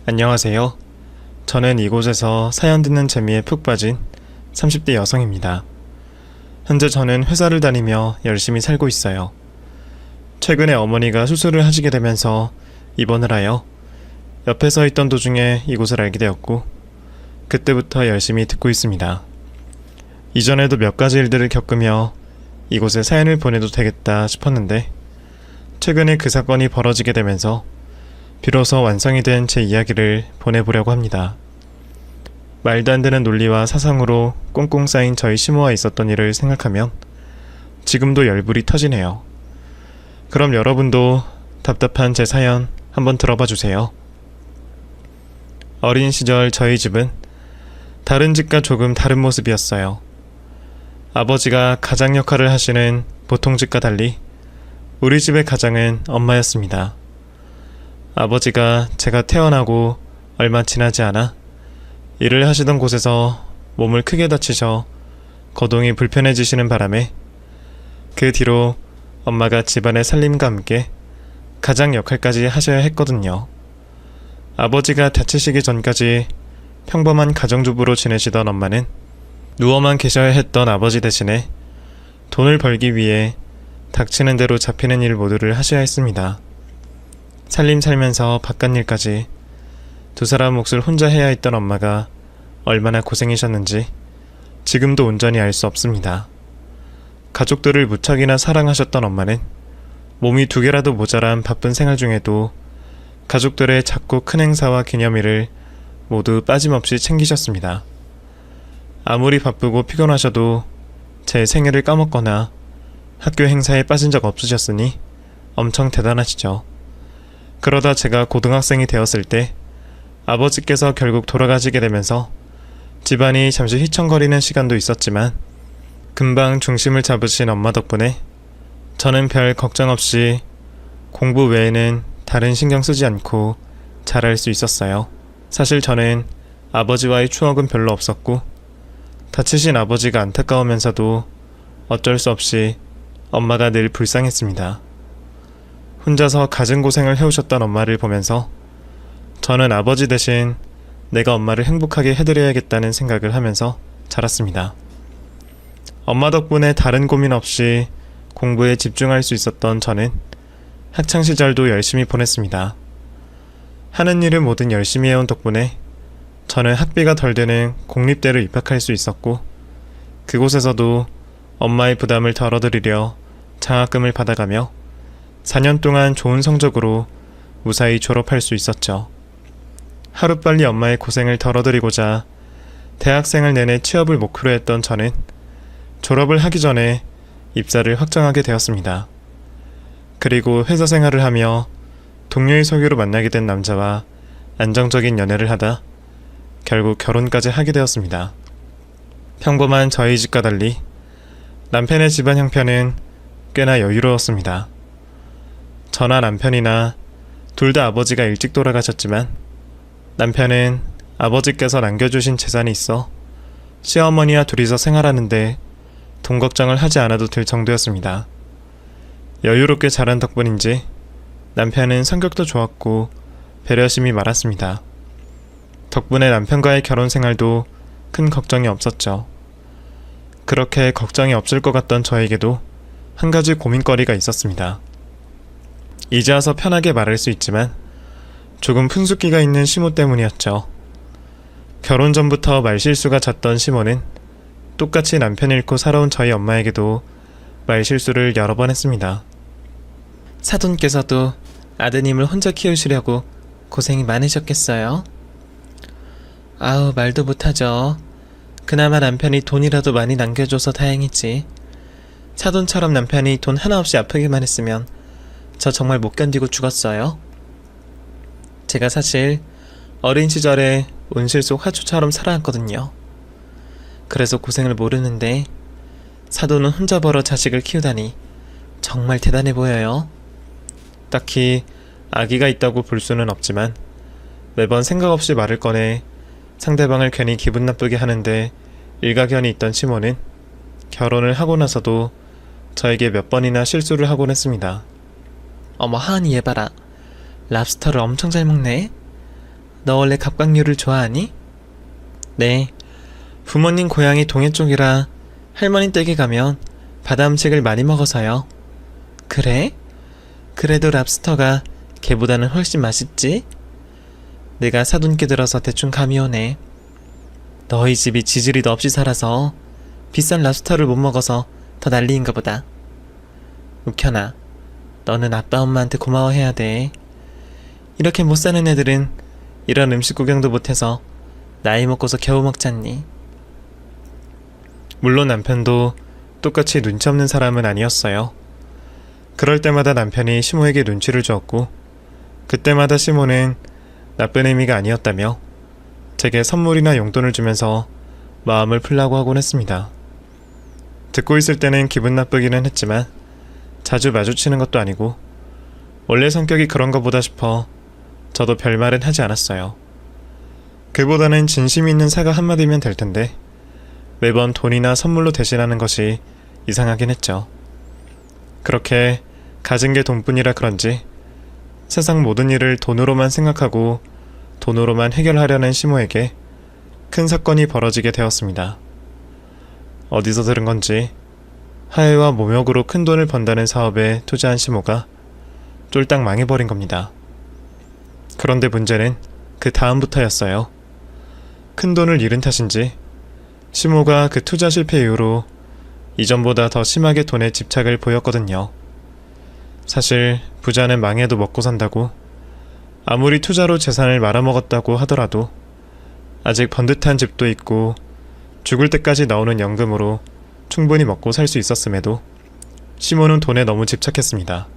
안녕하세요. 저는 이곳에서 사연 듣는 재미에 푹 빠진 30대 여성입니다. 현재 저는 회사를 다니며 열심히 살고 있어요. 최근에 어머니가 수술을 하시게 되면서 입원을 하여 옆에 서 있던 도중에 이곳을 알게 되었고, 그때부터 열심히 듣고 있습니다. 이전에도 몇 가지 일들을 겪으며 이곳에 사연을 보내도 되겠다 싶었는데, 최근에 그 사건이 벌어지게 되면서 비로소 완성이 된 제 이야기를 보내보려고 합니다. 말도 안 되는 논리와 사상으로 꽁꽁 쌓인 저희 시모와 있었던 일을 생각하면 지금도 열불이 터지네요. 그럼 여러분도 답답한 제 사연 한번 들어봐 주세요. 어린 시절 저희 집은 다른 집과 조금 다른 모습이었어요. 아버지가 가장 역할을 하시는 보통 집과 달리 우리 집의 가장은 엄마였습니다. 아버지가 제가 태어나고 얼마 지나지 않아 일을 하시던 곳에서 몸을 크게 다치셔 거동이 불편해지시는 바람에 그 뒤로 엄마가 집안의 살림과 함께 가장 역할까지 하셔야 했거든요. 아버지가 다치시기 전까지 평범한 가정주부로 지내시던 엄마는 누워만 계셔야 했던 아버지 대신에 돈을 벌기 위해 닥치는 대로 잡히는 일 모두를 하셔야 했습니다. 살림 살면서 바깥일까지 두 사람 몫을 혼자 해야 했던 엄마가 얼마나 고생이셨는지 지금도 온전히 알 수 없습니다. 가족들을 무척이나 사랑하셨던 엄마는 몸이 두 개라도 모자란 바쁜 생활 중에도 가족들의 작고 큰 행사와 기념일을 모두 빠짐없이 챙기셨습니다. 아무리 바쁘고 피곤하셔도 제 생일을 까먹거나 학교 행사에 빠진 적 없으셨으니 엄청 대단하시죠. 그러다 제가 고등학생이 되었을 때 아버지께서 결국 돌아가시게 되면서 집안이 잠시 휘청거리는 시간도 있었지만 금방 중심을 잡으신 엄마 덕분에 저는 별 걱정 없이 공부 외에는 다른 신경 쓰지 않고 잘할 수 있었어요. 사실 저는 아버지와의 추억은 별로 없었고 다치신 아버지가 안타까우면서도 어쩔 수 없이 엄마가 늘 불쌍했습니다. 혼자서 갖은 고생을 해오셨던 엄마를 보면서 저는 아버지 대신 내가 엄마를 행복하게 해드려야겠다는 생각을 하면서 자랐습니다. 엄마 덕분에 다른 고민 없이 공부에 집중할 수 있었던 저는 학창시절도 열심히 보냈습니다. 하는 일을 뭐든 열심히 해온 덕분에 저는 학비가 덜 드는 공립대를 입학할 수 있었고, 그곳에서도 엄마의 부담을 덜어드리려 장학금을 받아가며 4년 동안 좋은 성적으로 무사히 졸업할 수 있었죠. 하루빨리 엄마의 고생을 덜어드리고자 대학생활 내내 취업을 목표로 했던 저는 졸업을 하기 전에 입사를 확정하게 되었습니다. 그리고 회사 생활을 하며 동료의 소개로 만나게 된 남자와 안정적인 연애를 하다 결국 결혼까지 하게 되었습니다. 평범한 저희 집과 달리 남편의 집안 형편은 꽤나 여유로웠습니다. 저나 남편이나 둘 다 아버지가 일찍 돌아가셨지만 남편은 아버지께서 남겨주신 재산이 있어 시어머니와 둘이서 생활하는데 돈 걱정을 하지 않아도 될 정도였습니다. 여유롭게 자란 덕분인지 남편은 성격도 좋았고 배려심이 많았습니다. 덕분에 남편과의 결혼 생활도 큰 걱정이 없었죠. 그렇게 걱정이 없을 것 같던 저에게도 한 가지 고민거리가 있었습니다. 이제 와서 편하게 말할 수 있지만 조금 푼숫기가 있는 시모 때문이었죠. 결혼 전부터 말실수가 잦던 시모는 똑같이 남편 잃고 살아온 저희 엄마에게도 말실수를 여러 번 했습니다. 사돈께서도 아드님을 혼자 키우시려고 고생이 많으셨겠어요? 아우, 말도 못하죠. 그나마 남편이 돈이라도 많이 남겨줘서 다행이지. 사돈처럼 남편이 돈 하나 없이 아프기만 했으면 저 정말 못 견디고 죽었어요. 제가 사실 어린 시절에 온실 속 화초처럼 살아왔거든요. 그래서 고생을 모르는데 사돈은 혼자 벌어 자식을 키우다니 정말 대단해 보여요. 딱히 아기가 있다고 볼 수는 없지만 매번 생각 없이 말을 꺼내 상대방을 괜히 기분 나쁘게 하는데 일가견이 있던 시모는 결혼을 하고 나서도 저에게 몇 번이나 실수를 하곤 했습니다. 어머, 하은이 얘 봐라. 랍스터를 엄청 잘 먹네. 너 원래 갑각류를 좋아하니? 네. 부모님 고향이 동해 쪽이라 할머니 댁에 가면 바다 음식을 많이 먹어서요. 그래? 그래도 랍스터가 걔보다는 훨씬 맛있지? 내가 사돈께 들어서 대충 감이 오네. 너희 집이 지지리도 없이 살아서 비싼 랍스터를 못 먹어서 더 난리인가 보다. 욱현아, 너는 아빠 엄마한테 고마워해야 돼. 이렇게 못 사는 애들은 이런 음식 구경도 못해서 나이 먹고서 겨우 먹잖니. 물론 남편도 똑같이 눈치 없는 사람은 아니었어요. 그럴 때마다 남편이 시모에게 눈치를 주었고 그때마다 시모는 나쁜 의미가 아니었다며 제게 선물이나 용돈을 주면서 마음을 풀라고 하곤 했습니다. 듣고 있을 때는 기분 나쁘기는 했지만 자주 마주치는 것도 아니고 원래 성격이 그런가 보다 싶어 저도 별말은 하지 않았어요. 그보다는 진심 있는 사과 한마디면 될 텐데 매번 돈이나 선물로 대신하는 것이 이상하긴 했죠. 그렇게 가진 게 돈뿐이라 그런지 세상 모든 일을 돈으로만 생각하고 돈으로만 해결하려는 시모에게 큰 사건이 벌어지게 되었습니다. 어디서 들은 건지 하해와 모욕으로 큰 돈을 번다는 사업에 투자한 시모가 쫄딱 망해버린 겁니다. 그런데 문제는 그 다음부터였어요. 큰 돈을 잃은 탓인지 시모가 그 투자 실패 이후로 이전보다 더 심하게 돈에 집착을 보였거든요. 사실 부자는 망해도 먹고 산다고 아무리 투자로 재산을 말아먹었다고 하더라도 아직 번듯한 집도 있고 죽을 때까지 나오는 연금으로 충분히 먹고 살 수 있었음에도 시모는 돈에 너무 집착했습니다.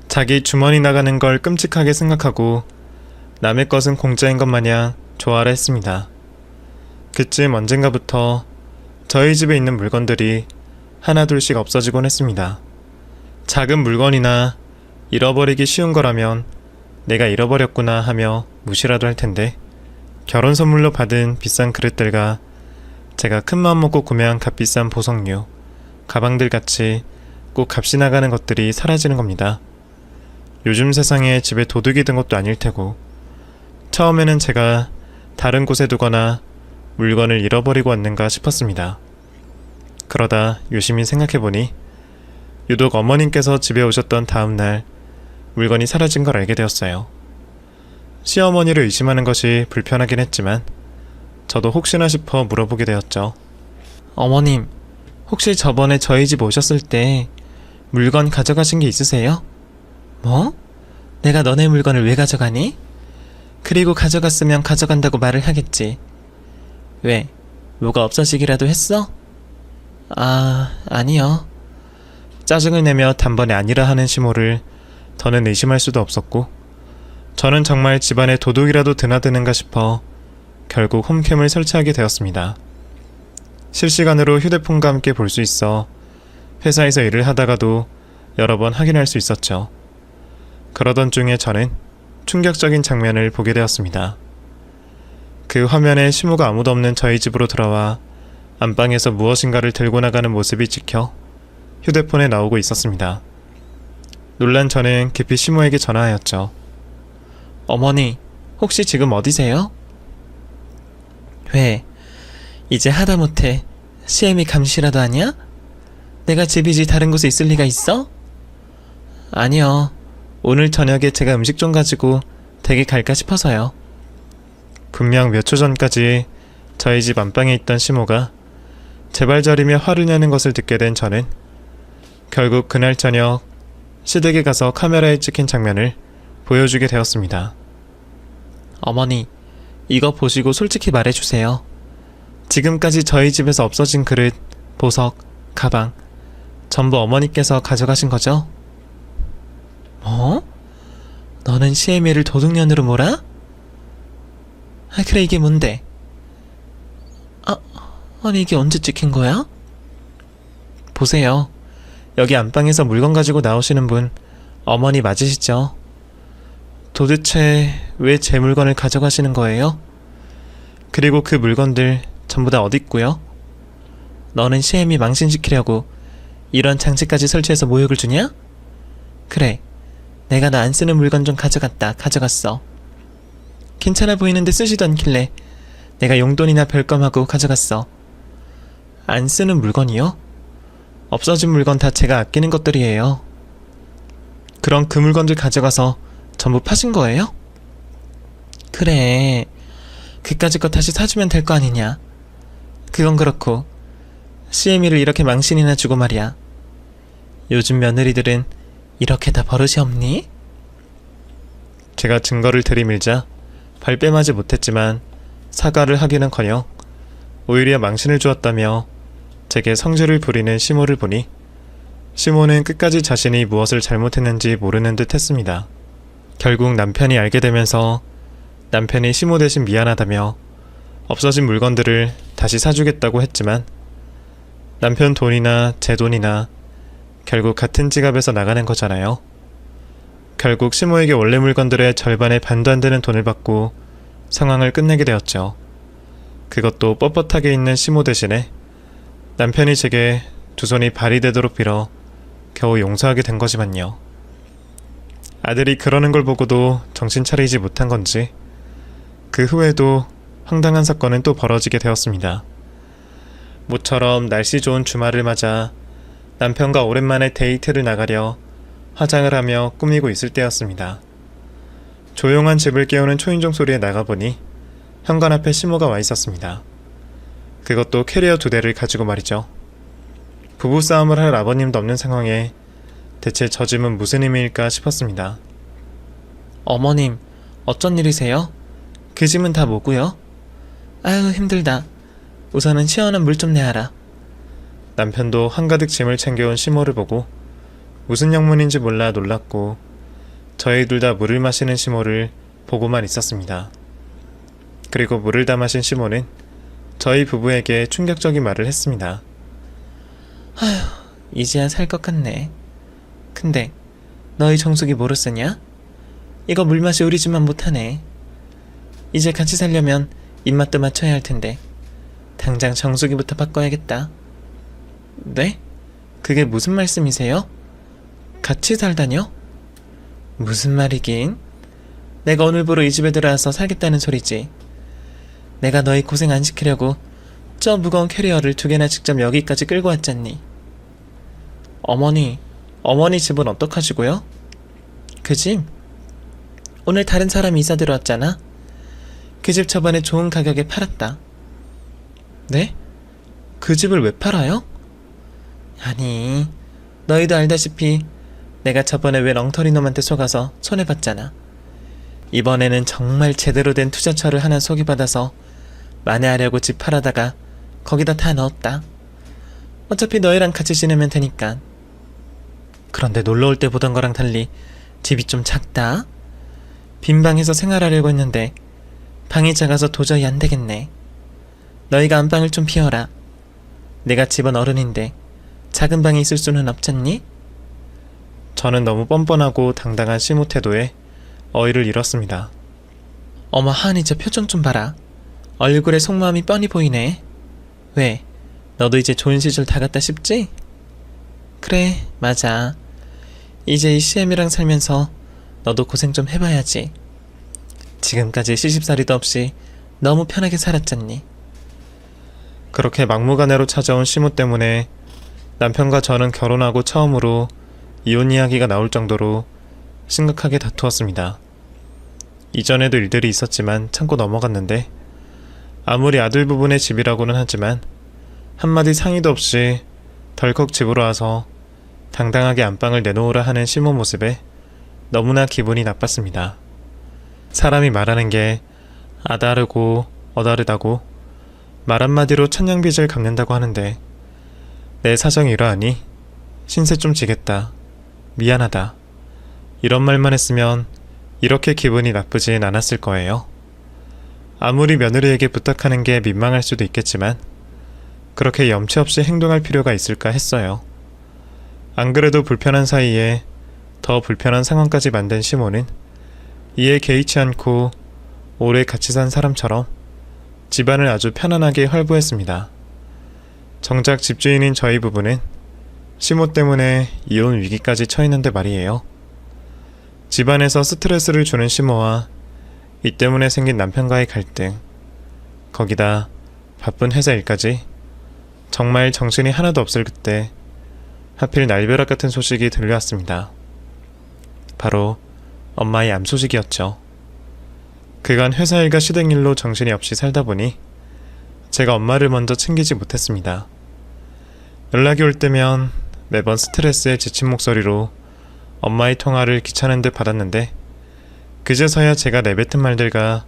자기 주머니 나가는 걸 끔찍하게 생각하고 남의 것은 공짜인 것 마냥 좋아라 했습니다. 그쯤 언젠가부터 저희 집에 있는 물건들이 하나둘씩 없어지곤 했습니다. 작은 물건이나 잃어버리기 쉬운 거라면 내가 잃어버렸구나 하며 무시라도 할 텐데 결혼 선물로 받은 비싼 그릇들과 제가 큰마음 먹고 구매한 값비싼 보석류, 가방들 같이 꼭 값이 나가는 것들이 사라지는 겁니다. 요즘 세상에 집에 도둑이 든 것도 아닐 테고 처음에는 제가 다른 곳에 두거나 물건을 잃어버리고 왔는가 싶었습니다. 그러다 유심히 생각해보니 유독 어머님께서 집에 오셨던 다음날 물건이 사라진 걸 알게 되었어요. 시어머니를 의심하는 것이 불편하긴 했지만 저도 혹시나 싶어 물어보게 되었죠. 어머님, 혹시 저번에 저희 집 오셨을 때 물건 가져가신 게 있으세요? 뭐? 내가 너네 물건을 왜 가져가니? 그리고 가져갔으면 가져간다고 말을 하겠지. 왜? 뭐가 없어지기라도 했어? 아니요. 짜증을 내며 단번에 아니라 하는 시모를 더는 의심할 수도 없었고 저는 정말 집안에 도둑이라도 드나드는가 싶어 결국 홈캠을 설치하게 되었습니다. 실시간으로 휴대폰과 함께 볼 수 있어 회사에서 일을 하다가도 여러 번 확인할 수 있었죠. 그러던 중에 저는 충격적인 장면을 보게 되었습니다. 그 화면에 시모가 아무도 없는 저희 집으로 들어와 안방에서 무엇인가를 들고 나가는 모습이 찍혀 휴대폰에 나오고 있었습니다. 놀란 저는 급히 시모에게 전화하였죠. 어머니, 혹시 지금 어디세요? 왜? 이제 하다못해 시애미 감시라도 하냐? 내가 집이지 다른 곳에 있을 리가 있어? 아니요. 오늘 저녁에 제가 음식 좀 가지고 댁에 갈까 싶어서요. 분명 몇 초 전까지 저희 집 안방에 있던 시모가 제발저리며 화를 내는 것을 듣게 된 저는 결국 그날 저녁 시댁에 가서 카메라에 찍힌 장면을 보여주게 되었습니다. 어머니, 이거 보시고 솔직히 말해주세요. 지금까지 저희 집에서 없어진 그릇, 보석, 가방 전부 어머니께서 가져가신 거죠? 뭐? 너는 시애미를 도둑년으로 몰아? 그래, 이게 뭔데? 아니 이게 언제 찍힌 거야? 보세요. 여기 안방에서 물건 가지고 나오시는 분 어머니 맞으시죠? 도대체 왜 제 물건을 가져가시는 거예요? 그리고 그 물건들 전부 다 어딨고요? 너는 시애미 망신시키려고 이런 장치까지 설치해서 모욕을 주냐? 그래, 내가 너 안 쓰는 물건 좀 가져갔어. 괜찮아 보이는데 쓰지도 않길래 내가 용돈이나 별껌하고 가져갔어. 안 쓰는 물건이요? 없어진 물건 다 제가 아끼는 것들이에요. 그럼 그 물건들 가져가서 전부 파신 거예요? 그래. 그까짓 거 다시 사주면 될 거 아니냐. 그건 그렇고 CM이를 이렇게 망신이나 주고 말이야. 요즘 며느리들은 이렇게 다 버릇이 없니? 제가 증거를 들이밀자 발뺌하지 못했지만 사과를 하기는커녕 오히려 망신을 주었다며 제게 성질을 부리는 시모를 보니 시모는 끝까지 자신이 무엇을 잘못했는지 모르는 듯 했습니다. 결국 남편이 알게 되면서 남편이 시모 대신 미안하다며 없어진 물건들을 다시 사주겠다고 했지만 남편 돈이나 제 돈이나 결국 같은 지갑에서 나가는 거잖아요. 결국 시모에게 원래 물건들의 절반의 반도 안 되는 돈을 받고 상황을 끝내게 되었죠. 그것도 뻣뻣하게 있는 시모 대신에 남편이 제게 두 손이 발이 되도록 빌어 겨우 용서하게 된 거지만요. 아들이 그러는 걸 보고도 정신 차리지 못한 건지 그 후에도 황당한 사건은 또 벌어지게 되었습니다. 모처럼 날씨 좋은 주말을 맞아 남편과 오랜만에 데이트를 나가려 화장을 하며 꾸미고 있을 때였습니다. 조용한 집을 깨우는 초인종 소리에 나가보니 현관 앞에 시모가 와 있었습니다. 그것도 캐리어 2대를 가지고 말이죠. 부부싸움을 할 아버님도 없는 상황에 대체 저 짐은 무슨 의미일까 싶었습니다. 어머님, 어쩐 일이세요? 그 짐은 다 뭐고요? 아유, 힘들다. 우선은 시원한 물 좀 내와라. 남편도 한가득 짐을 챙겨온 시모를 보고 무슨 영문인지 몰라 놀랐고 저희 둘 다 물을 마시는 시모를 보고만 있었습니다. 그리고 물을 다 마신 시모는 저희 부부에게 충격적인 말을 했습니다. 이제야 살 것 같네. 근데 너희 정수기 뭐로 쓰냐? 이거 물맛이 우리 집만 못하네. 이제 같이 살려면 입맛도 맞춰야 할 텐데 당장 정수기부터 바꿔야겠다. 네? 그게 무슨 말씀이세요? 같이 살다뇨? 무슨 말이긴? 내가 오늘부로 이 집에 들어와서 살겠다는 소리지. 내가 너희 고생 안 시키려고 저 무거운 캐리어를 2개나 직접 여기까지 끌고 왔잖니. 어머니 집은 어떡하시고요? 그 집? 오늘 다른 사람이 이사 들어왔잖아. 그 집 저번에 좋은 가격에 팔았다. 네? 그 집을 왜 팔아요? 아니, 너희도 알다시피 내가 저번에 왜 엉터리 놈한테 속아서 손해봤잖아. 이번에는 정말 제대로 된 투자처를 하나 소개받아서 만회하려고 집 팔아다가 거기다 다 넣었다. 어차피 너희랑 같이 지내면 되니까. 그런데 놀러올 때 보던 거랑 달리 집이 좀 작다. 빈 방에서 생활하려고 했는데 방이 작아서 도저히 안 되겠네. 너희가 안방을 좀 비워라. 내가 집은 어른인데 작은 방에 있을 수는 없잖니? 저는 너무 뻔뻔하고 당당한 시모 태도에 어이를 잃었습니다. 어머, 하은이 저 표정 좀 봐라. 얼굴에 속마음이 뻔히 보이네. 왜? 너도 이제 좋은 시절 다 갔다 싶지? 그래, 맞아. 이제 이 CM이랑 살면서 너도 고생 좀 해봐야지. 지금까지 시집살이도 없이 너무 편하게 살았잖니. 그렇게 막무가내로 찾아온 시모 때문에 남편과 저는 결혼하고 처음으로 이혼 이야기가 나올 정도로 심각하게 다투었습니다. 이전에도 일들이 있었지만 참고 넘어갔는데 아무리 아들 부분의 집이라고는 하지만 한마디 상의도 없이 덜컥 집으로 와서 당당하게 안방을 내놓으라 하는 시모 모습에 너무나 기분이 나빴습니다. 사람이 말하는 게 아다르고 어다르다고 말 한마디로 천냥빚을 갚는다고 하는데 내 사정이 이러하니 신세 좀 지겠다. 미안하다. 이런 말만 했으면 이렇게 기분이 나쁘진 않았을 거예요. 아무리 며느리에게 부탁하는 게 민망할 수도 있겠지만 그렇게 염치 없이 행동할 필요가 있을까 했어요. 안 그래도 불편한 사이에 더 불편한 상황까지 만든 시모는 이에 개의치 않고 오래 같이 산 사람처럼 집안을 아주 편안하게 활보했습니다. 정작 집주인인 저희 부부는 시모 때문에 이혼 위기까지 처했는데 말이에요. 집안에서 스트레스를 주는 시모와 이 때문에 생긴 남편과의 갈등, 거기다 바쁜 회사 일까지 정말 정신이 하나도 없을 그때 하필 날벼락 같은 소식이 들려왔습니다. 바로 엄마의 암 소식이었죠. 그간 회사 일과 시댁 일로 정신이 없이 살다 보니 제가 엄마를 먼저 챙기지 못했습니다. 연락이 올 때면 매번 스트레스에 지친 목소리로 엄마의 통화를 귀찮은 듯 받았는데 그제서야 제가 내뱉은 말들과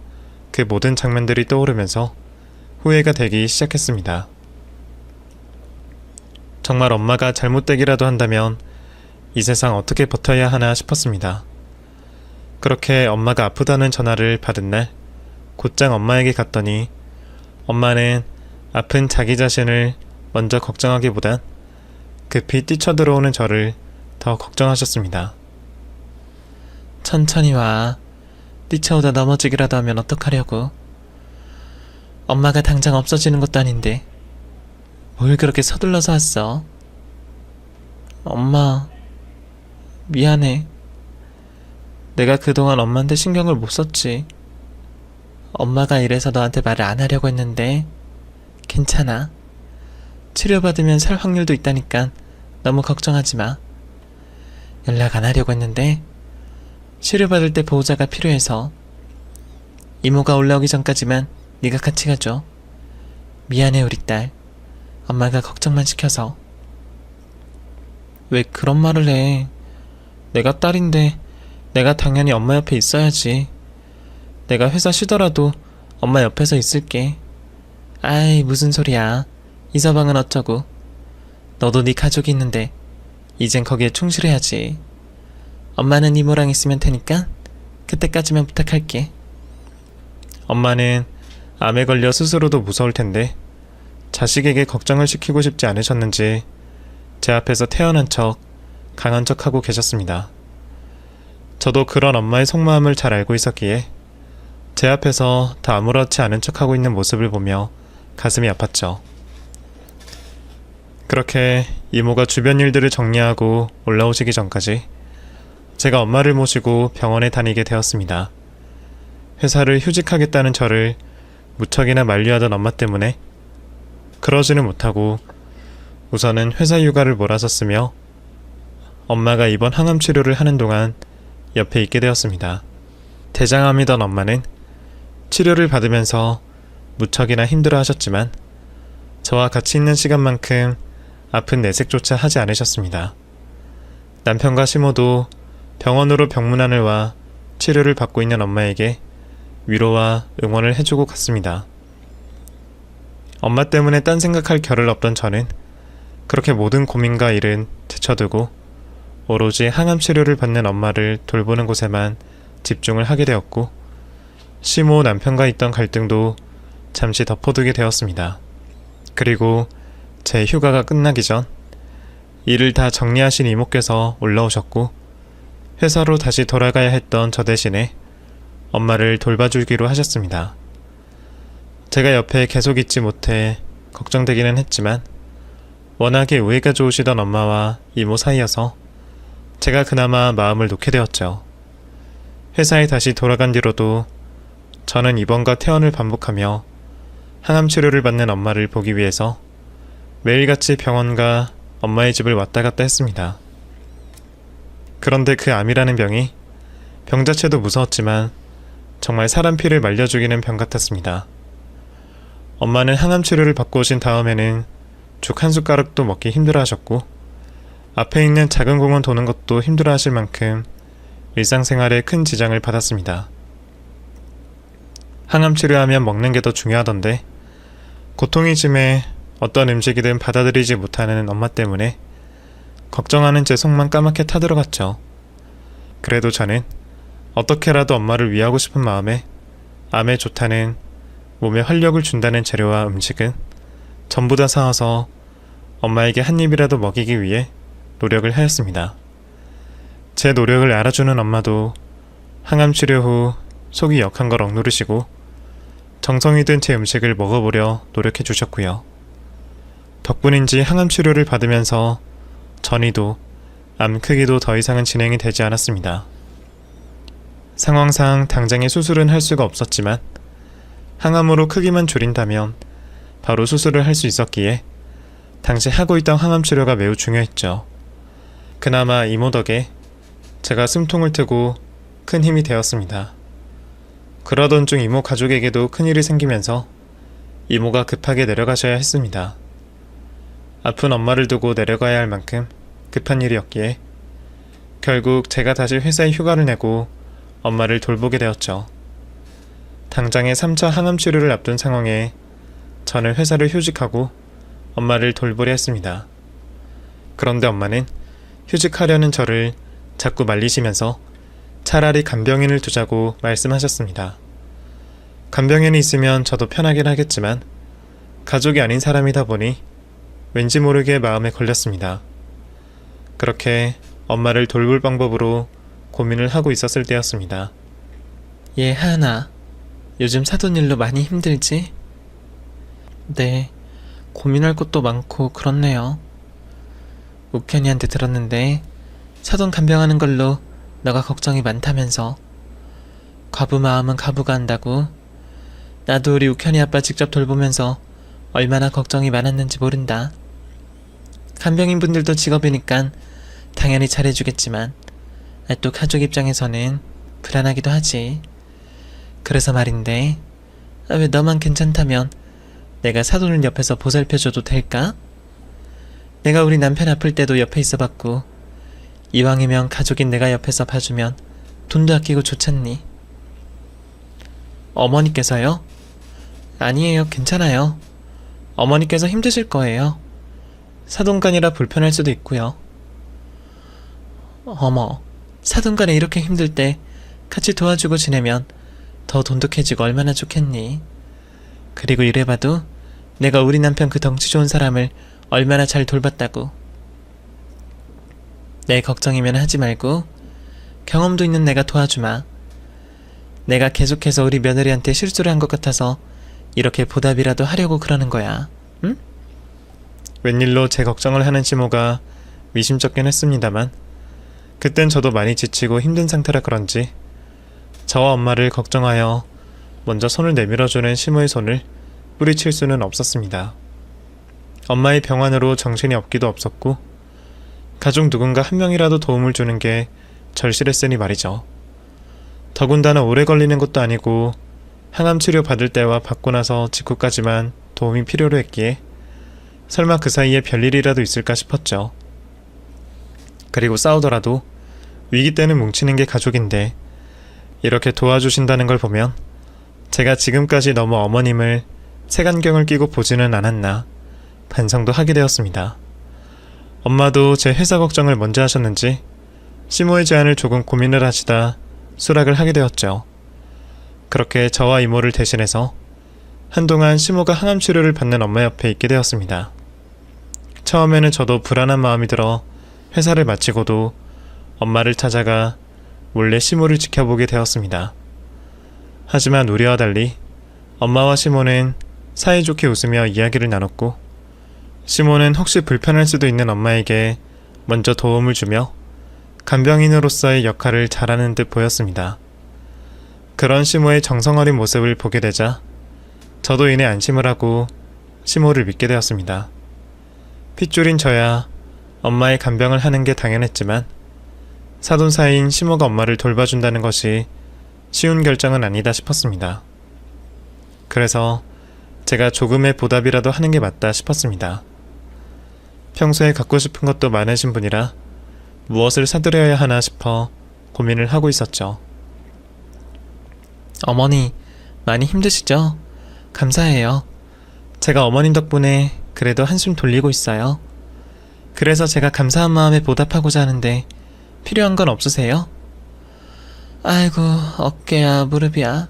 그 모든 장면들이 떠오르면서 후회가 되기 시작했습니다. 정말 엄마가 잘못되기라도 한다면 이 세상 어떻게 버텨야 하나 싶었습니다. 그렇게 엄마가 아프다는 전화를 받은 날 곧장 엄마에게 갔더니 엄마는 아픈 자기 자신을 먼저 걱정하기보단 급히 뛰쳐들어오는 저를 더 걱정하셨습니다. 천천히 와. 뛰쳐오다 넘어지기라도 하면 어떡하려고. 엄마가 당장 없어지는 것도 아닌데 뭘 그렇게 서둘러서 왔어? 엄마, 미안해. 내가 그동안 엄마한테 신경을 못 썼지. 엄마가 이래서 너한테 말을 안 하려고 했는데 괜찮아. 치료받으면 살 확률도 있다니까 너무 걱정하지 마. 연락 안 하려고 했는데 치료받을 때 보호자가 필요해서. 이모가 올라오기 전까지만 네가 같이 가줘. 미안해 우리 딸. 엄마가 걱정만 시켜서. 왜 그런 말을 해. 내가 딸인데 내가 당연히 엄마 옆에 있어야지. 내가 회사 쉬더라도 엄마 옆에서 있을게. 아이 무슨 소리야. 이서방은 어쩌고. 너도 네 가족이 있는데 이젠 거기에 충실해야지. 엄마는 이모랑 있으면 되니까 그때까지만 부탁할게. 엄마는 암에 걸려 스스로도 무서울 텐데 자식에게 걱정을 시키고 싶지 않으셨는지 제 앞에서 태어난 척 강한 척하고 계셨습니다. 저도 그런 엄마의 속마음을 잘 알고 있었기에 제 앞에서 다 아무렇지 않은 척하고 있는 모습을 보며 가슴이 아팠죠. 그렇게 이모가 주변 일들을 정리하고 올라오시기 전까지 제가 엄마를 모시고 병원에 다니게 되었습니다. 회사를 휴직하겠다는 저를 무척이나 만류하던 엄마 때문에 그러지는 못하고 우선은 회사 휴가를 몰아섰으며 엄마가 이번 항암 치료를 하는 동안 옆에 있게 되었습니다. 대장암이던 엄마는 치료를 받으면서 무척이나 힘들어 하셨지만 저와 같이 있는 시간만큼 아픈 내색조차 하지 않으셨습니다. 남편과 시모도 병원으로 병문안을 와 치료를 받고 있는 엄마에게 위로와 응원을 해주고 갔습니다. 엄마 때문에 딴 생각할 겨를 없던 저는 그렇게 모든 고민과 일은 제쳐두고 오로지 항암 치료를 받는 엄마를 돌보는 곳에만 집중을 하게 되었고 시모 남편과 있던 갈등도 잠시 덮어두게 되었습니다. 그리고 제 휴가가 끝나기 전 일을 다 정리하신 이모께서 올라오셨고 회사로 다시 돌아가야 했던 저 대신에 엄마를 돌봐주기로 하셨습니다. 제가 옆에 계속 있지 못해 걱정되기는 했지만 워낙에 우애가 좋으시던 엄마와 이모 사이여서 제가 그나마 마음을 놓게 되었죠. 회사에 다시 돌아간 뒤로도 저는 입원과 퇴원을 반복하며 항암 치료를 받는 엄마를 보기 위해서 매일같이 병원과 엄마의 집을 왔다 갔다 했습니다. 그런데 그 암이라는 병이 병 자체도 무서웠지만 정말 사람 피를 말려 죽이는 병 같았습니다. 엄마는 항암 치료를 받고 오신 다음에는 죽 한 숟가락도 먹기 힘들어 하셨고 앞에 있는 작은 공원 도는 것도 힘들어 하실 만큼 일상생활에 큰 지장을 받았습니다. 항암 치료하면 먹는 게 더 중요하던데 고통이 심해 어떤 음식이든 받아들이지 못하는 엄마 때문에 걱정하는 제 속만 까맣게 타들어갔죠. 그래도 저는 어떻게라도 엄마를 위하고 싶은 마음에 암에 좋다는 몸에 활력을 준다는 재료와 음식은 전부 다 사와서 엄마에게 한 입이라도 먹이기 위해 노력을 하였습니다. 제 노력을 알아주는 엄마도 항암 치료 후 속이 역한 걸 억누르시고 정성이 든 제 음식을 먹어보려 노력해 주셨고요. 덕분인지 항암 치료를 받으면서 전이도 암 크기도 더 이상은 진행이 되지 않았습니다. 상황상 당장에 수술은 할 수가 없었지만 항암으로 크기만 줄인다면 바로 수술을 할 수 있었기에 당시 하고 있던 항암 치료가 매우 중요했죠. 그나마 이모 덕에 제가 숨통을 트고 큰 힘이 되었습니다. 그러던 중 이모 가족에게도 큰일이 생기면서 이모가 급하게 내려가셔야 했습니다. 아픈 엄마를 두고 내려가야 할 만큼 급한 일이었기에 결국 제가 다시 회사에 휴가를 내고 엄마를 돌보게 되었죠. 당장의 3차 항암 치료를 앞둔 상황에 저는 회사를 휴직하고 엄마를 돌보려 했습니다. 그런데 엄마는 휴직하려는 저를 자꾸 말리시면서 차라리 간병인을 두자고 말씀하셨습니다. 간병인이 있으면 저도 편하긴 하겠지만 가족이 아닌 사람이다 보니 왠지 모르게 마음에 걸렸습니다. 그렇게 엄마를 돌볼 방법으로 고민을 하고 있었을 때였습니다. 얘 하은아, 요즘 사돈 일로 많이 힘들지? 네, 고민할 것도 많고 그렇네요. 욱현이한테 들었는데 사돈 간병하는 걸로 너가 걱정이 많다면서. 과부 마음은 과부가 한다고. 나도 우리 욱현이 아빠 직접 돌보면서 얼마나 걱정이 많았는지 모른다. 간병인분들도 직업이니까 당연히 잘해주겠지만 또 가족 입장에서는 불안하기도 하지. 그래서 말인데 왜 너만 괜찮다면 내가 사돈을 옆에서 보살펴줘도 될까? 내가 우리 남편 아플 때도 옆에 있어봤고 이왕이면 가족인 내가 옆에서 봐주면 돈도 아끼고 좋잖니. 어머니께서요? 아니에요, 괜찮아요. 어머니께서 힘드실 거예요. 사돈간이라 불편할 수도 있고요. 어머, 사돈간에 이렇게 힘들 때 같이 도와주고 지내면 더 돈독해지고 얼마나 좋겠니. 그리고 이래봐도 내가 우리 남편 그 덩치 좋은 사람을 얼마나 잘 돌봤다고. 내 걱정이면 하지 말고 경험도 있는 내가 도와주마. 내가 계속해서 우리 며느리한테 실수를 한 것 같아서 이렇게 보답이라도 하려고 그러는 거야. 응? 웬일로 제 걱정을 하는 시모가 미심쩍긴 했습니다만 그땐 저도 많이 지치고 힘든 상태라 그런지 저와 엄마를 걱정하여 먼저 손을 내밀어주는 시모의 손을 뿌리칠 수는 없었습니다. 엄마의 병환으로 정신이 없기도 없었고 가족 누군가 한 명이라도 도움을 주는 게 절실했으니 말이죠. 더군다나 오래 걸리는 것도 아니고 항암 치료 받을 때와 받고 나서 직후까지만 도움이 필요로 했기에 설마 그 사이에 별일이라도 있을까 싶었죠. 그리고 싸우더라도 위기 때는 뭉치는 게 가족인데 이렇게 도와주신다는 걸 보면 제가 지금까지 너무 어머님을 색안경을 끼고 보지는 않았나 반성도 하게 되었습니다. 엄마도 제 회사 걱정을 먼저 하셨는지 시모의 제안을 조금 고민을 하시다 수락을 하게 되었죠. 그렇게 저와 이모를 대신해서 한동안 시모가 항암 치료를 받는 엄마 옆에 있게 되었습니다. 처음에는 저도 불안한 마음이 들어 회사를 마치고도 엄마를 찾아가 몰래 시모를 지켜보게 되었습니다. 하지만 우리와 달리 엄마와 시모는 사이좋게 웃으며 이야기를 나눴고 시모는 혹시 불편할 수도 있는 엄마에게 먼저 도움을 주며 간병인으로서의 역할을 잘하는 듯 보였습니다. 그런 시모의 정성어린 모습을 보게 되자 저도 이내 안심을 하고 시모를 믿게 되었습니다. 핏줄인 저야 엄마의 간병을 하는 게 당연했지만 사돈 사이인 시모가 엄마를 돌봐준다는 것이 쉬운 결정은 아니다 싶었습니다. 그래서 제가 조금의 보답이라도 하는 게 맞다 싶었습니다. 평소에 갖고 싶은 것도 많으신 분이라 무엇을 사드려야 하나 싶어 고민을 하고 있었죠. 어머니, 많이 힘드시죠? 감사해요. 제가 어머님 덕분에 그래도 한숨 돌리고 있어요. 그래서 제가 감사한 마음에 보답하고자 하는데 필요한 건 없으세요? 아이고, 어깨야, 무릎이야.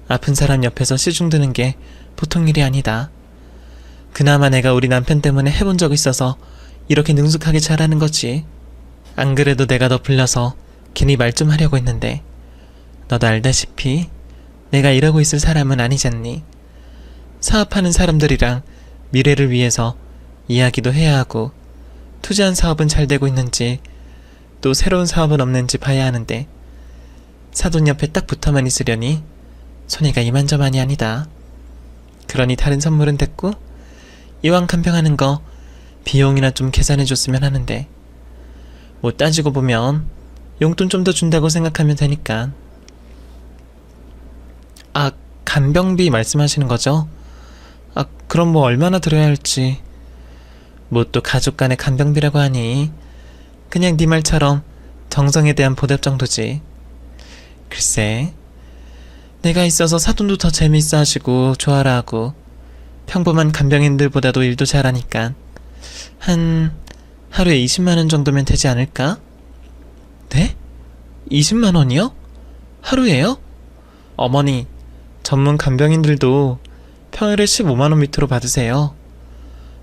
아픈 사람 옆에서 시중 드는 게 보통 일이 아니다. 그나마 내가 우리 남편 때문에 해본 적 있어서 이렇게 능숙하게 잘하는 거지. 안 그래도 내가 너 불러서 괜히 말 좀 하려고 했는데 너도 알다시피 내가 이러고 있을 사람은 아니잖니. 사업하는 사람들이랑 미래를 위해서 이야기도 해야 하고 투자한 사업은 잘 되고 있는지 또 새로운 사업은 없는지 봐야 하는데 사돈 옆에 딱 붙어만 있으려니 손해가 이만저만이 아니다. 그러니 다른 선물은 됐고 이왕 간병하는 거 비용이나 좀 계산해줬으면 하는데 뭐 따지고 보면 용돈 좀 더 준다고 생각하면 되니까. 아, 간병비 말씀하시는 거죠? 아, 그럼 뭐 얼마나 들어야 할지. 뭐 또 가족 간의 간병비라고 하니 그냥 네 말처럼 정성에 대한 보답 정도지. 글쎄, 내가 있어서 사돈도 더 재미있어 하시고 좋아라 하고 평범한 간병인들보다도 일도 잘하니까 한 하루에 20만 원 정도면 되지 않을까? 네? 20만 원이요? 하루에요? 어머니, 전문 간병인들도 평일에 15만 원 밑으로 받으세요.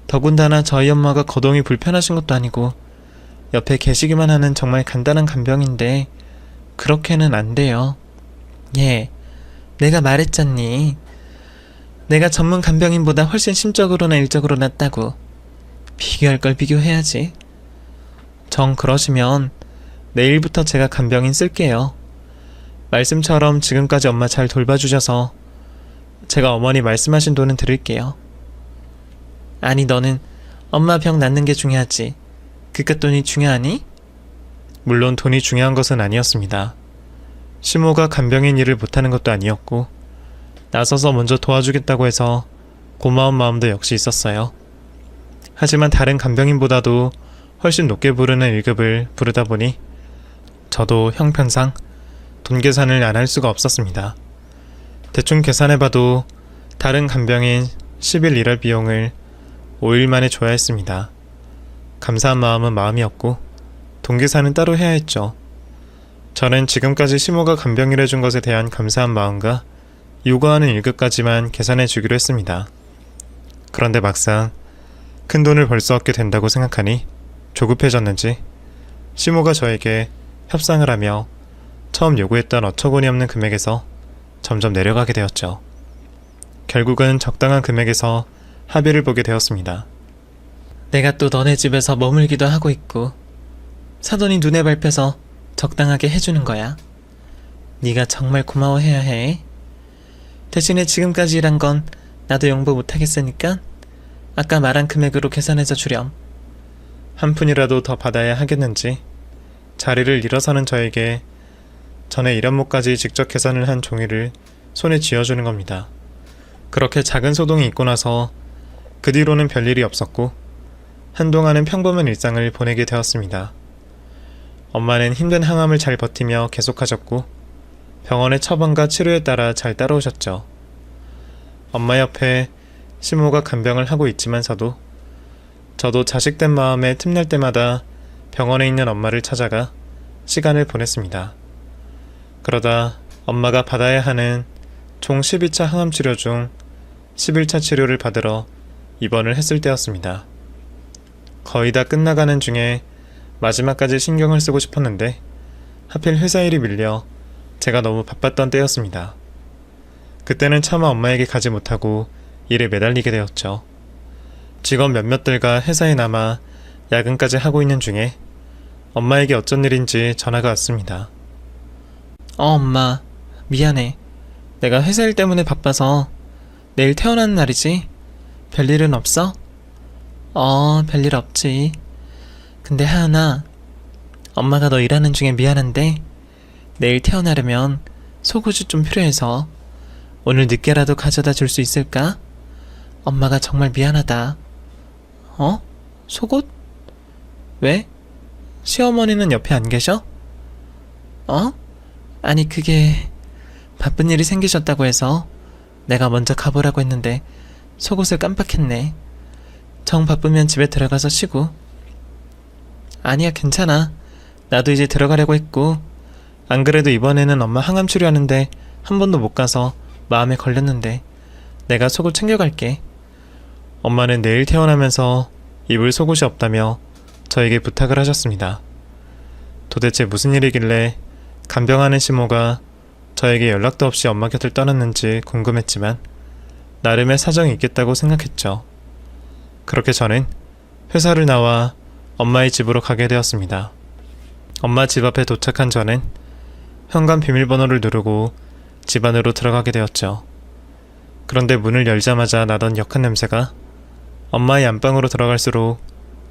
더군다나 저희 엄마가 거동이 불편하신 것도 아니고 옆에 계시기만 하는 정말 간단한 간병인데 그렇게는 안 돼요. 예, 내가 말했잖니. 내가 전문 간병인보다 훨씬 심적으로나 일적으로 낫다고. 비교할 걸 비교해야지. 정 그러시면 내일부터 제가 간병인 쓸게요. 말씀처럼 지금까지 엄마 잘 돌봐주셔서 제가 어머니 말씀하신 돈은 드릴게요. 아니, 너는 엄마 병 낫는 게 중요하지 그깟 돈이 중요하니? 물론 돈이 중요한 것은 아니었습니다. 시모가 간병인 일을 못하는 것도 아니었고 나서서 먼저 도와주겠다고 해서 고마운 마음도 역시 있었어요. 하지만 다른 간병인보다도 훨씬 높게 부르는 1급을 부르다 보니 저도 형편상 돈 계산을 안 할 수가 없었습니다. 대충 계산해봐도 다른 간병인 10일 일할 비용을 5일 만에 줘야 했습니다. 감사한 마음은 마음이었고 돈 계산은 따로 해야 했죠. 저는 지금까지 시모가 간병을 해준 것에 대한 감사한 마음과 요구하는 1급까지만 계산해 주기로 했습니다. 그런데 막상 큰 돈을 벌써 얻게 된다고 생각하니 조급해졌는지 시모가 저에게 협상을 하며 처음 요구했던 어처구니 없는 금액에서 점점 내려가게 되었죠. 결국은 적당한 금액에서 합의를 보게 되었습니다. 내가 또 너네 집에서 머물기도 하고 있고 사돈이 눈에 밟혀서 적당하게 해주는 거야. 네가 정말 고마워해야 해. 대신에 지금까지 일한 건 나도 용보 못하겠으니까 아까 말한 금액으로 계산해서 주렴. 한 푼이라도 더 받아야 하겠는지 자리를 일어서는 저에게 전에 일한모까지 직접 계산을 한 종이를 손에 쥐어주는 겁니다. 그렇게 작은 소동이 있고 나서 그 뒤로는 별일이 없었고 한동안은 평범한 일상을 보내게 되었습니다. 엄마는 힘든 항암을 잘 버티며 계속하셨고 병원의 처방과 치료에 따라 잘 따라오셨죠. 엄마 옆에 시모가 간병을 하고 있지만서도 저도 자식된 마음에 틈날 때마다 병원에 있는 엄마를 찾아가 시간을 보냈습니다. 그러다 엄마가 받아야 하는 총 12차 항암 치료 중 11차 치료를 받으러 입원을 했을 때였습니다. 거의 다 끝나가는 중에 마지막까지 신경을 쓰고 싶었는데 하필 회사 일이 밀려 제가 너무 바빴던 때였습니다. 그때는 차마 엄마에게 가지 못하고 일에 매달리게 되었죠. 직원 몇몇들과 회사에 남아 야근까지 하고 있는 중에 엄마에게 어쩐 일인지 전화가 왔습니다. 엄마, 미안해. 내가 회사 일 때문에 바빠서 내일 태어나는 날이지? 별일은 없어? 별일 없지. 근데 하은아, 엄마가 너 일하는 중에 미안한데 내일 태어나려면 속옷이 좀 필요해서 오늘 늦게라도 가져다 줄 수 있을까? 엄마가 정말 미안하다. 속옷? 왜? 시어머니는 옆에 안 계셔? 아니 그게 바쁜 일이 생기셨다고 해서 내가 먼저 가보라고 했는데 속옷을 깜빡했네. 정 바쁘면 집에 들어가서 쉬고. 아니야 괜찮아. 나도 이제 들어가려고 했고 안 그래도 이번에는 엄마 항암 치료하는데 한 번도 못 가서 마음에 걸렸는데 내가 속옷 챙겨갈게. 엄마는 내일 태어나면서 입을 속옷이 없다며 저에게 부탁을 하셨습니다. 도대체 무슨 일이길래 간병하는 시모가 저에게 연락도 없이 엄마 곁을 떠났는지 궁금했지만 나름의 사정이 있겠다고 생각했죠. 그렇게 저는 회사를 나와 엄마의 집으로 가게 되었습니다. 엄마 집 앞에 도착한 저는 현관 비밀번호를 누르고 집 안으로 들어가게 되었죠. 그런데 문을 열자마자 나던 역한 냄새가 엄마의 안방으로 들어갈수록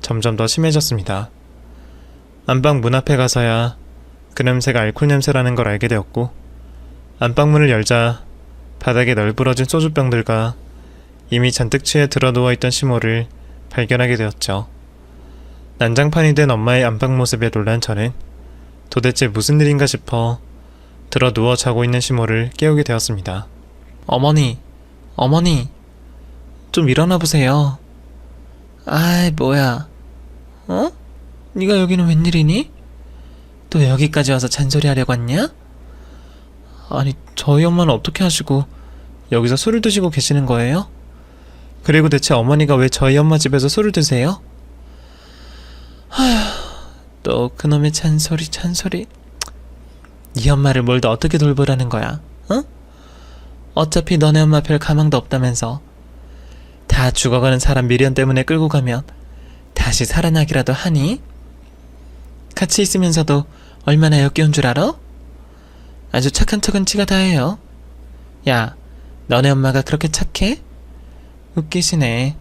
점점 더 심해졌습니다. 안방 문 앞에 가서야 그 냄새가 알코올 냄새라는 걸 알게 되었고, 안방문을 열자 바닥에 널브러진 소주병들과 이미 잔뜩 취해 들어 누워있던 시모를 발견하게 되었죠. 난장판이 된 엄마의 안방 모습에 놀란 저는 도대체 무슨 일인가 싶어 들어 누워 자고 있는 시모를 깨우게 되었습니다. 어머니, 좀 일어나 보세요. 아이, 뭐야. 어? 네가 여기는 웬일이니? 또 여기까지 와서 잔소리 하려고 왔냐? 아니, 저희 엄마는 어떻게 하시고 여기서 술을 드시고 계시는 거예요? 그리고 대체 어머니가 왜 저희 엄마 집에서 술을 드세요? 또 그놈의 잔소리. 네 엄마를 뭘 더 어떻게 돌보라는 거야? 어? 어차피 너네 엄마 별 가망도 없다면서. 다 죽어가는 사람 미련 때문에 끌고 가면 다시 살아나기라도 하니? 같이 있으면서도 얼마나 역겨운 줄 알아? 아주 착한 척은 지가 다 해요. 야, 너네 엄마가 그렇게 착해? 웃기시네.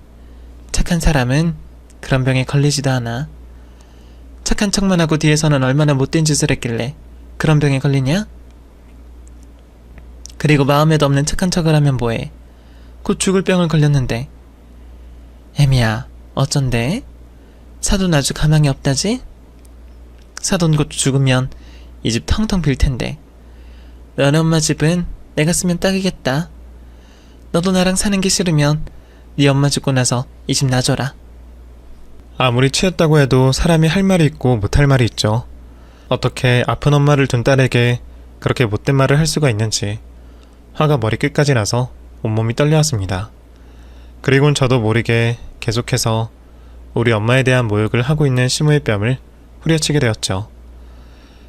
착한 사람은 그런 병에 걸리지도 않아. 착한 척만 하고 뒤에서는 얼마나 못된 짓을 했길래 그런 병에 걸리냐? 그리고 마음에도 없는 착한 척을 하면 뭐해? 곧 죽을 병을 걸렸는데. 애미야, 어쩐데? 사돈 아주 가망이 없다지? 사돈 곧 죽으면 이 집 텅텅 빌 텐데. 너네 엄마 집은 내가 쓰면 딱이겠다. 너도 나랑 사는 게 싫으면 네 엄마 죽고 나서 이 집 놔줘라. 아무리 취했다고 해도 사람이 할 말이 있고 못할 말이 있죠. 어떻게 아픈 엄마를 둔 딸에게 그렇게 못된 말을 할 수가 있는지 화가 머리끝까지 나서 온몸이 떨려왔습니다. 그리곤 저도 모르게 계속해서 우리 엄마에 대한 모욕을 하고 있는 시모의 뺨을 후려치게 되었죠.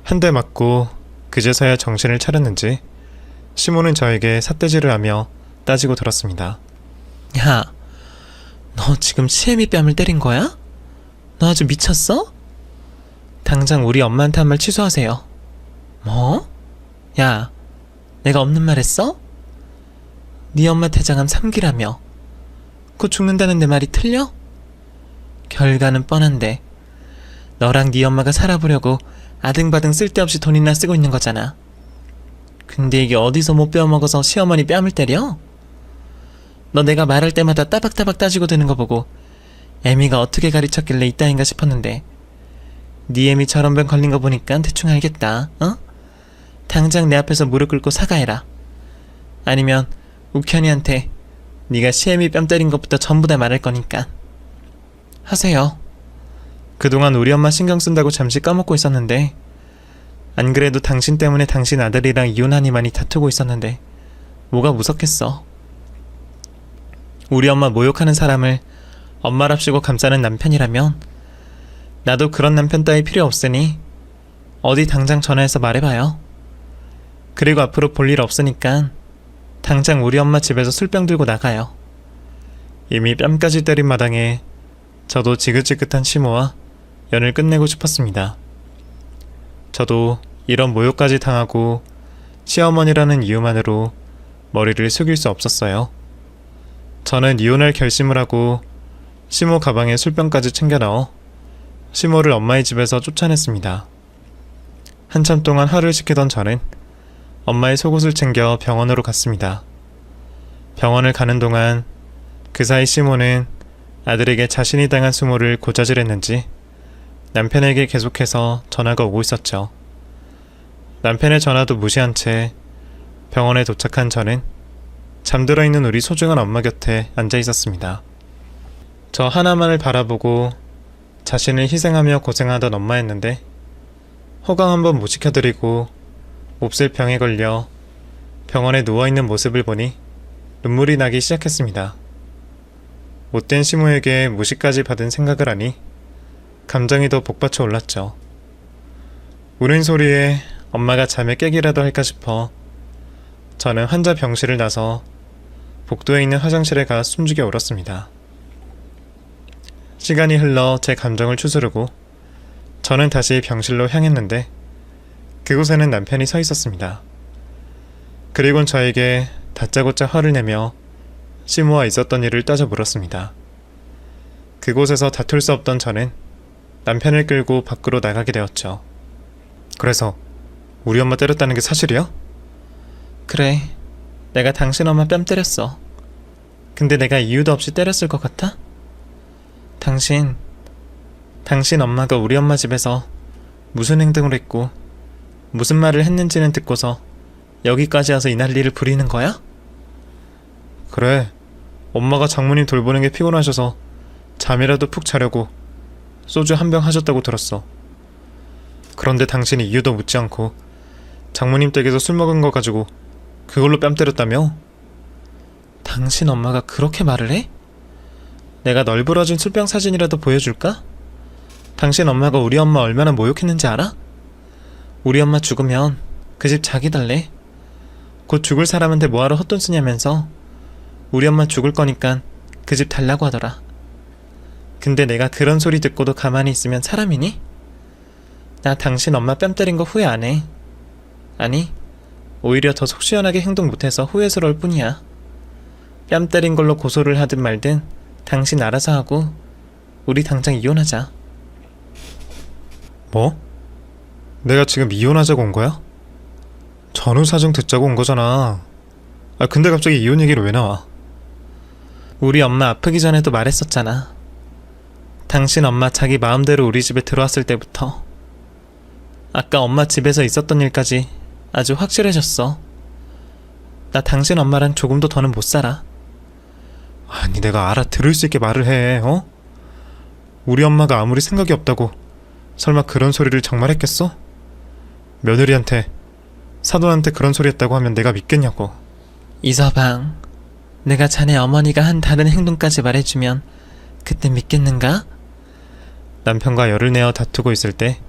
한 대 맞고 그제서야 정신을 차렸는지 시모는 저에게 삿대질을 하며 따지고 들었습니다. 야, 너 지금 시애미 뺨을 때린 거야? 너 아주 미쳤어? 당장 우리 엄마한테 한 말 취소하세요. 뭐? 야, 내가 없는 말 했어? 네 엄마 대장암 3기라며. 곧 죽는다는 내 말이 틀려? 결과는 뻔한데 너랑 네 엄마가 살아보려고 아등바등 쓸데없이 돈이나 쓰고 있는 거잖아. 근데 이게 어디서 못 배워먹어서 시어머니 뺨을 때려? 너 내가 말할 때마다 따박따박 따지고 드는 거 보고 애미가 어떻게 가르쳤길래 이따인가 싶었는데 네 애미 저런 병 걸린 거 보니까 대충 알겠다. 어? 당장 내 앞에서 무릎 꿇고 사과해라. 아니면 욱현이한테 네가 시애미 뺨 때린 것부터 전부 다 말할 거니까. 하세요. 그동안 우리 엄마 신경 쓴다고 잠시 까먹고 있었는데, 안 그래도 당신 때문에 당신 아들이랑 이혼하니 많이 다투고 있었는데 뭐가 무섭겠어. 우리 엄마 모욕하는 사람을 엄마랍시고 감싸는 남편이라면 나도 그런 남편 따위 필요 없으니 어디 당장 전화해서 말해봐요. 그리고 앞으로 볼 일 없으니까 당장 우리 엄마 집에서 술병 들고 나가요. 이미 뺨까지 때린 마당에 저도 지긋지긋한 시모와 연을 끝내고 싶었습니다. 저도 이런 모욕까지 당하고 시어머니라는 이유만으로 머리를 숙일 수 없었어요. 저는 이혼할 결심을 하고 시모 가방에 술병까지 챙겨 넣어 시모를 엄마의 집에서 쫓아냈습니다. 한참 동안 화를 시키던 저는 엄마의 속옷을 챙겨 병원으로 갔습니다. 병원을 가는 동안 그 사이 시모는 아들에게 자신이 당한 수모를 고자질했는지 남편에게 계속해서 전화가 오고 있었죠. 남편의 전화도 무시한 채 병원에 도착한 저는 잠들어 있는 우리 소중한 엄마 곁에 앉아 있었습니다. 저 하나만을 바라보고 자신을 희생하며 고생하던 엄마였는데 호강 한번 못 시켜드리고 몹쓸 병에 걸려 병원에 누워있는 모습을 보니 눈물이 나기 시작했습니다. 못된 시모에게 무시까지 받은 생각을 하니 감정이 더 복받쳐 올랐죠. 우는 소리에 엄마가 잠에 깨기라도 할까 싶어 저는 환자 병실을 나서 복도에 있는 화장실에 가 숨죽여 울었습니다. 시간이 흘러 제 감정을 추스르고 저는 다시 병실로 향했는데 그곳에는 남편이 서 있었습니다. 그리곤 저에게 다짜고짜 화를 내며 시모와 있었던 일을 따져 물었습니다. 그곳에서 다툴 수 없던 저는 남편을 끌고 밖으로 나가게 되었죠. 그래서 우리 엄마 때렸다는 게 사실이야? 그래, 내가 당신 엄마 뺨 때렸어. 근데 내가 이유도 없이 때렸을 것 같아? 당신 엄마가 우리 엄마 집에서 무슨 행동을 했고 무슨 말을 했는지는 듣고서 여기까지 와서 이 난리를 부리는 거야? 그래, 엄마가 장모님 돌보는 게 피곤하셔서 잠이라도 푹 자려고 소주 한 병 하셨다고 들었어. 그런데 당신이 이유도 묻지 않고 장모님 댁에서 술 먹은 거 가지고 그걸로 뺨 때렸다며? 당신 엄마가 그렇게 말을 해? 내가 널브러진 술병 사진이라도 보여줄까? 당신 엄마가 우리 엄마 얼마나 모욕했는지 알아? 우리 엄마 죽으면 그 집 자기 달래. 곧 죽을 사람한테 뭐하러 헛돈 쓰냐면서 우리 엄마 죽을 거니까 그 집 달라고 하더라. 근데 내가 그런 소리 듣고도 가만히 있으면 사람이니? 나 당신 엄마 뺨 때린 거 후회 안 해. 아니, 오히려 더 속 시원하게 행동 못해서 후회스러울 뿐이야. 뺨 때린 걸로 고소를 하든 말든 당신 알아서 하고 우리 당장 이혼하자. 뭐? 내가 지금 이혼하자고 온 거야? 전후 사정 듣자고 온 거잖아. 근데 갑자기 이혼 얘기를 왜 나와? 우리 엄마 아프기 전에도 말했었잖아. 당신 엄마 자기 마음대로 우리 집에 들어왔을 때부터. 아까 엄마 집에서 있었던 일까지 아주 확실해졌어. 나 당신 엄마랑 조금도 더는 못 살아. 아니, 내가 알아들을 수 있게 말을 해, 어? 우리 엄마가 아무리 생각이 없다고 설마 그런 소리를 정말 했겠어? 며느리한테, 사돈한테 그런 소리 했다고 하면 내가 믿겠냐고. 이서방, 내가 자네 어머니가 한 다른 행동까지 말해주면 그때 믿겠는가? 남편과 열을 내어 다투고 있을 때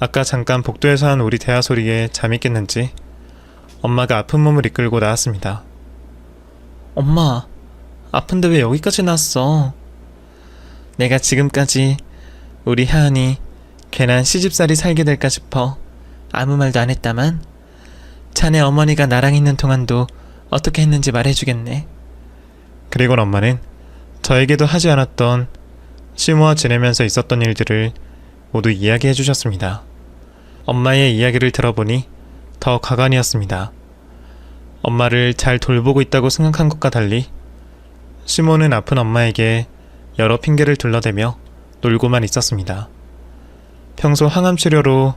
아까 잠깐 복도에서 한 우리 대화 소리에 잠이 깼는지 엄마가 아픈 몸을 이끌고 나왔습니다. 엄마, 아픈데 왜 여기까지 나왔어? 내가 지금까지 우리 하은이 괜한 시집살이 살게 될까 싶어 아무 말도 안 했다만 자네 어머니가 나랑 있는 동안도 어떻게 했는지 말해주겠네. 그리고 엄마는 저에게도 하지 않았던 시모와 지내면서 있었던 일들을 모두 이야기해 주셨습니다. 엄마의 이야기를 들어보니 더 가관이었습니다. 엄마를 잘 돌보고 있다고 생각한 것과 달리 시모는 아픈 엄마에게 여러 핑계를 둘러대며 놀고만 있었습니다. 평소 항암 치료로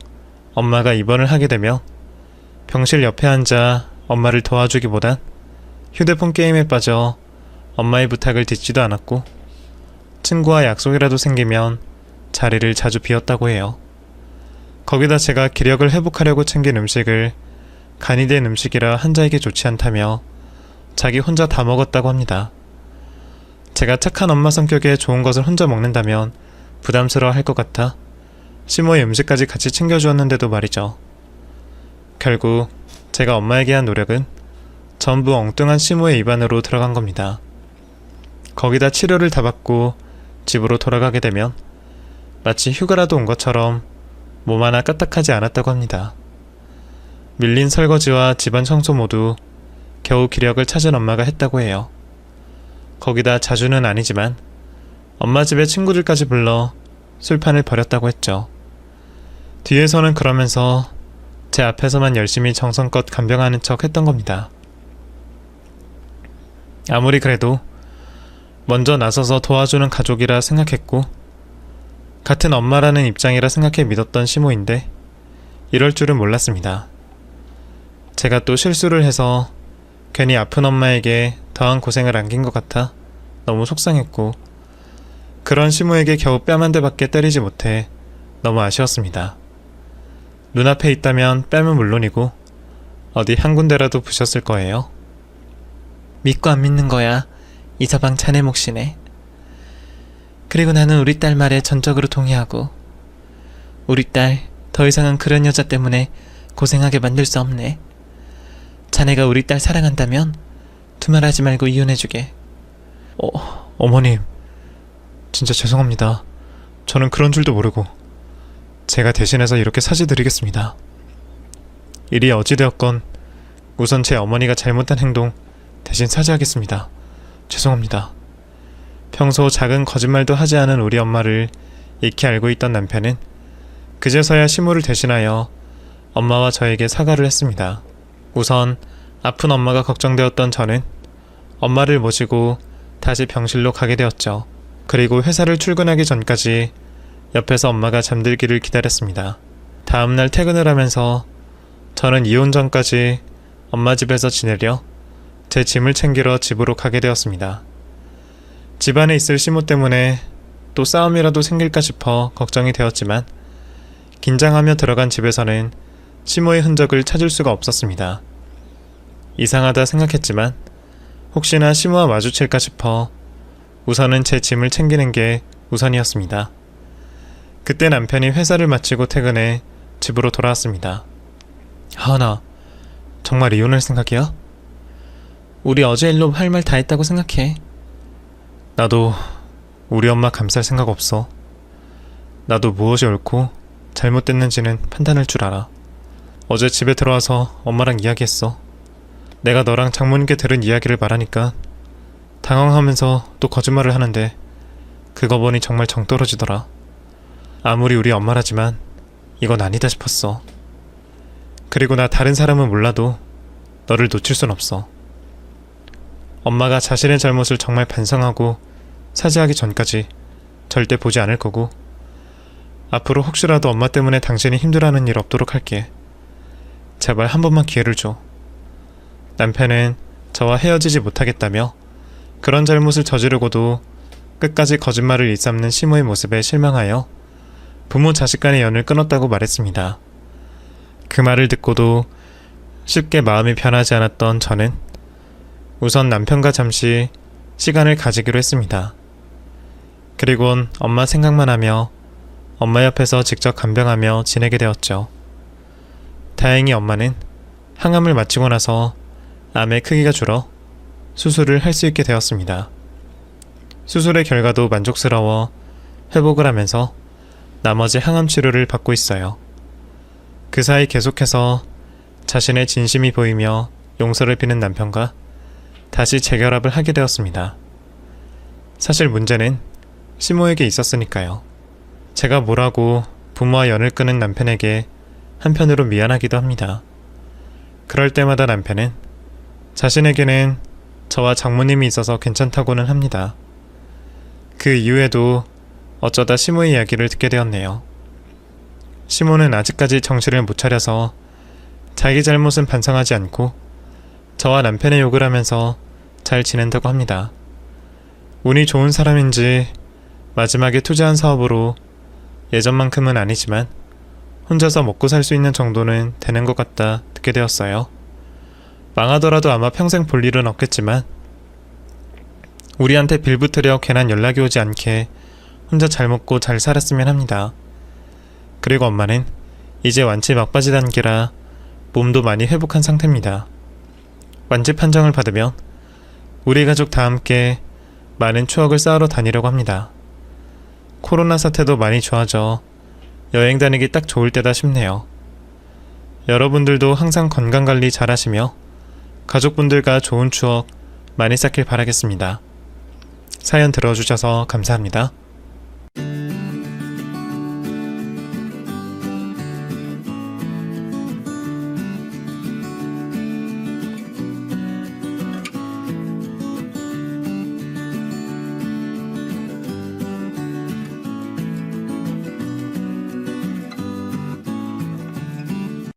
엄마가 입원을 하게 되며 병실 옆에 앉아 엄마를 도와주기보단 휴대폰 게임에 빠져 엄마의 부탁을 듣지도 않았고 친구와 약속이라도 생기면 자리를 자주 비웠다고 해요. 거기다 제가 기력을 회복하려고 챙긴 음식을 간이 된 음식이라 환자에게 좋지 않다며 자기 혼자 다 먹었다고 합니다. 제가 착한 엄마 성격에 좋은 것을 혼자 먹는다면 부담스러워 할 것 같아 시모의 음식까지 같이 챙겨주었는데도 말이죠. 결국 제가 엄마에게 한 노력은 전부 엉뚱한 시모의 입안으로 들어간 겁니다. 거기다 치료를 다 받고 집으로 돌아가게 되면 마치 휴가라도 온 것처럼 몸 하나 까딱하지 않았다고 합니다. 밀린 설거지와 집안 청소 모두 겨우 기력을 찾은 엄마가 했다고 해요. 거기다 자주는 아니지만 엄마 집에 친구들까지 불러 술판을 벌였다고 했죠. 뒤에서는 그러면서 제 앞에서만 열심히 정성껏 간병하는 척 했던 겁니다. 아무리 그래도 먼저 나서서 도와주는 가족이라 생각했고 같은 엄마라는 입장이라 생각해 믿었던 시모인데 이럴 줄은 몰랐습니다. 제가 또 실수를 해서 괜히 아픈 엄마에게 더한 고생을 안긴 것 같아 너무 속상했고 그런 시모에게 겨우 뺨 한 대밖에 때리지 못해 너무 아쉬웠습니다. 눈앞에 있다면 뺨은 물론이고 어디 한 군데라도 부셨을 거예요. 믿고 안 믿는 거야. 이서방 자네 몫이네. 그리고 나는 우리 딸 말에 전적으로 동의하고 우리 딸 더 이상은 그런 여자 때문에 고생하게 만들 수 없네. 자네가 우리 딸 사랑한다면 두말하지 말고 이혼해주게. 어머님, 진짜 죄송합니다. 저는 그런 줄도 모르고 제가 대신해서 이렇게 사죄드리겠습니다. 일이 어찌되었건 우선 제 어머니가 잘못한 행동 대신 사죄하겠습니다. 죄송합니다. 평소 작은 거짓말도 하지 않은 우리 엄마를 익히 알고 있던 남편은 그제서야 시모를 대신하여 엄마와 저에게 사과를 했습니다. 우선 아픈 엄마가 걱정되었던 저는 엄마를 모시고 다시 병실로 가게 되었죠. 그리고 회사를 출근하기 전까지 옆에서 엄마가 잠들기를 기다렸습니다. 다음날 퇴근을 하면서 저는 이혼 전까지 엄마 집에서 지내려 제 짐을 챙기러 집으로 가게 되었습니다. 집안에 있을 시모 때문에 또 싸움이라도 생길까 싶어 걱정이 되었지만 긴장하며 들어간 집에서는 시모의 흔적을 찾을 수가 없었습니다. 이상하다 생각했지만 혹시나 시모와 마주칠까 싶어 우선은 제 짐을 챙기는 게 우선이었습니다. 그때 남편이 회사를 마치고 퇴근해 집으로 돌아왔습니다. 하은아, 정말 이혼할 생각이야? 우리 어제 일로 할 말 다 했다고 생각해. 나도 우리 엄마 감쌀 생각 없어. 나도 무엇이 옳고 잘못됐는지는 판단할 줄 알아. 어제 집에 들어와서 엄마랑 이야기했어. 내가 너랑 장모님께 들은 이야기를 말하니까 당황하면서 또 거짓말을 하는데 그거 보니 정말 정 떨어지더라. 아무리 우리 엄마라지만 이건 아니다 싶었어. 그리고 나 다른 사람은 몰라도 너를 놓칠 순 없어. 엄마가 자신의 잘못을 정말 반성하고 사죄하기 전까지 절대 보지 않을 거고 앞으로 혹시라도 엄마 때문에 당신이 힘들어하는 일 없도록 할게. 제발 한 번만 기회를 줘. 남편은 저와 헤어지지 못하겠다며 그런 잘못을 저지르고도 끝까지 거짓말을 일삼는 시모의 모습에 실망하여 부모 자식 간의 연을 끊었다고 말했습니다. 그 말을 듣고도 쉽게 마음이 변하지 않았던 저는 우선 남편과 잠시 시간을 가지기로 했습니다. 그리곤 엄마 생각만 하며 엄마 옆에서 직접 간병하며 지내게 되었죠. 다행히 엄마는 항암을 마치고 나서 암의 크기가 줄어 수술을 할 수 있게 되었습니다. 수술의 결과도 만족스러워 회복을 하면서 나머지 항암 치료를 받고 있어요. 그 사이 계속해서 자신의 진심이 보이며 용서를 비는 남편과 다시 재결합을 하게 되었습니다. 사실 문제는 시모에게 있었으니까요. 제가 뭐라고 부모와 연을 끊은 남편에게 한편으로 미안하기도 합니다. 그럴 때마다 남편은 자신에게는 저와 장모님이 있어서 괜찮다고는 합니다. 그 이후에도 어쩌다 시모의 이야기를 듣게 되었네요. 시모는 아직까지 정신을 못 차려서 자기 잘못은 반성하지 않고 저와 남편의 욕을 하면서 잘 지낸다고 합니다. 운이 좋은 사람인지 마지막에 투자한 사업으로 예전만큼은 아니지만 혼자서 먹고 살 수 있는 정도는 되는 것 같다 듣게 되었어요. 망하더라도 아마 평생 볼 일은 없겠지만 우리한테 빌붙으려 괜한 연락이 오지 않게 혼자 잘 먹고 잘 살았으면 합니다. 그리고 엄마는 이제 완치 막바지 단계라 몸도 많이 회복한 상태입니다. 완치 판정을 받으면 우리 가족 다 함께 많은 추억을 쌓으러 다니려고 합니다. 코로나 사태도 많이 좋아져 여행 다니기 딱 좋을 때다 싶네요. 여러분들도 항상 건강관리 잘 하시며 가족분들과 좋은 추억 많이 쌓길 바라겠습니다. 사연 들어주셔서 감사합니다.